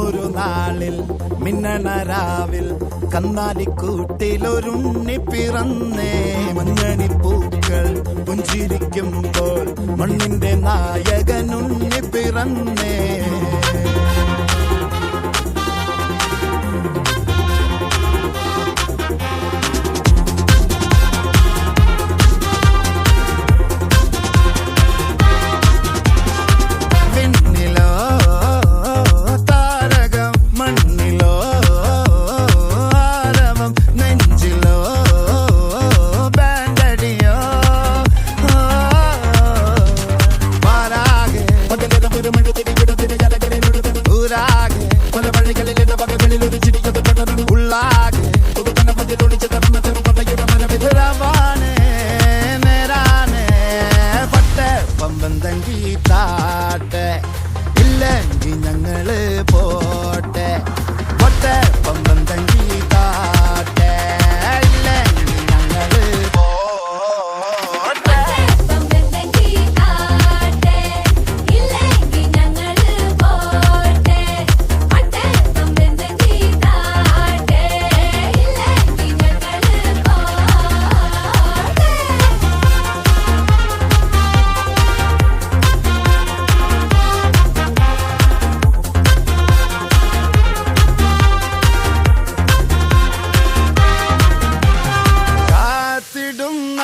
അന്നൊരു നാളിൽ മിന്നണരാവിൽ കന്നാലിക്കൂട്ടിലൊരുണ്ണി പിറന്നേ. മഞ്ഞണിപ്പൂക്കൾ പുഞ്ചിരിക്കുമ്പോൾ മണ്ണിന്റെ നായകനുണ്ണി പിറന്നേ. ഇല്ലെങ്കിൽ ഞങ്ങള് പോട്ടെ പൊട്ടെ പമ്പം തങ്കി താട്ടെ. ഇല്ലെങ്കിൽ ഞങ്ങള് പോട്ടെ പമ്പം തങ്കി താട്ടെ. ഇല്ലെങ്കിൽ ഞങ്ങള് പോട്ടെ പൊട്ടെ പമ്പം തങ്കി താട്ടെ. ഇല്ലെങ്കിൽ ഞങ്ങള് പോട്ടെ.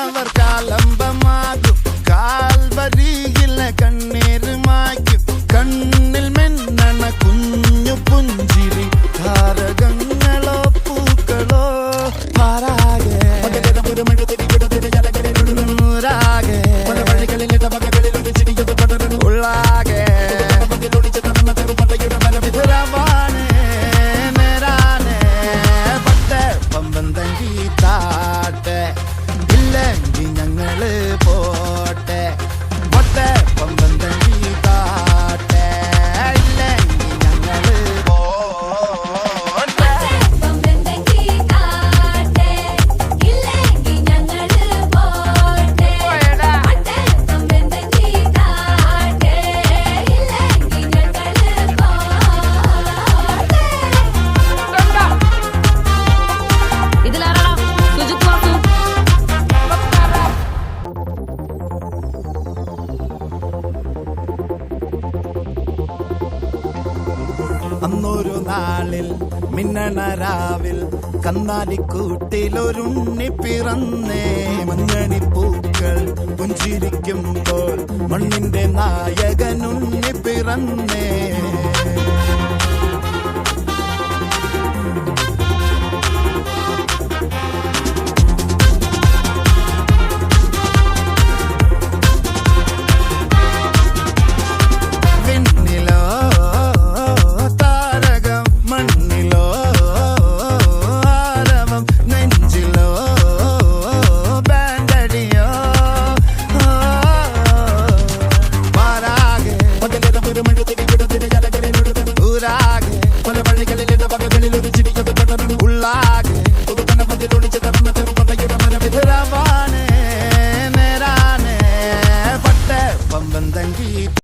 അവർ കാലംബമാകും കാൽവരിയിലെ കണ്ണീര് മായ്ക്കും. കണ്ണിൽ മെന്നണ കുഞ്ഞു പുഞ്ചിരി താരകങ്ങളോ പൂക്കളോ പാരാകെ ഉള്ളാകെ പട്ടെ പമ്പം തങ്കി താട്ടെ. ഇല്ലെങ്കിൽ ഞങ്ങള് പോട്ടെ പൊട്ടെ പമ്പം തങ്കി താട്ടെ. ഇല്ലെങ്കിൽ ഞങ്ങള് പോട്ടെ പമ്പം തങ്കി താട്ടെ. ഇല്ലെങ്കിൽ ഞങ്ങള് പോട്ടെ പൊട്ടെ പമ്പം തങ്കി താട്ടെ. ഇല്ലെങ്കിൽ ഞങ്ങള് പോട്ടെ. ഇതിലാരാടാ സുജിത് വാസു? അന്നൊരു നാളിൽ മിന്നണരാവിൽ കന്നാലിക്കൂട്ടിലൊരുണ്ണി പിറന്നേ. മഞ്ഞണിപ്പൂക്കൾ പുഞ്ചിരിക്കുമ്പോൾ മണ്ണിന്റെ നായകനുണ്ണി പിറന്നേ.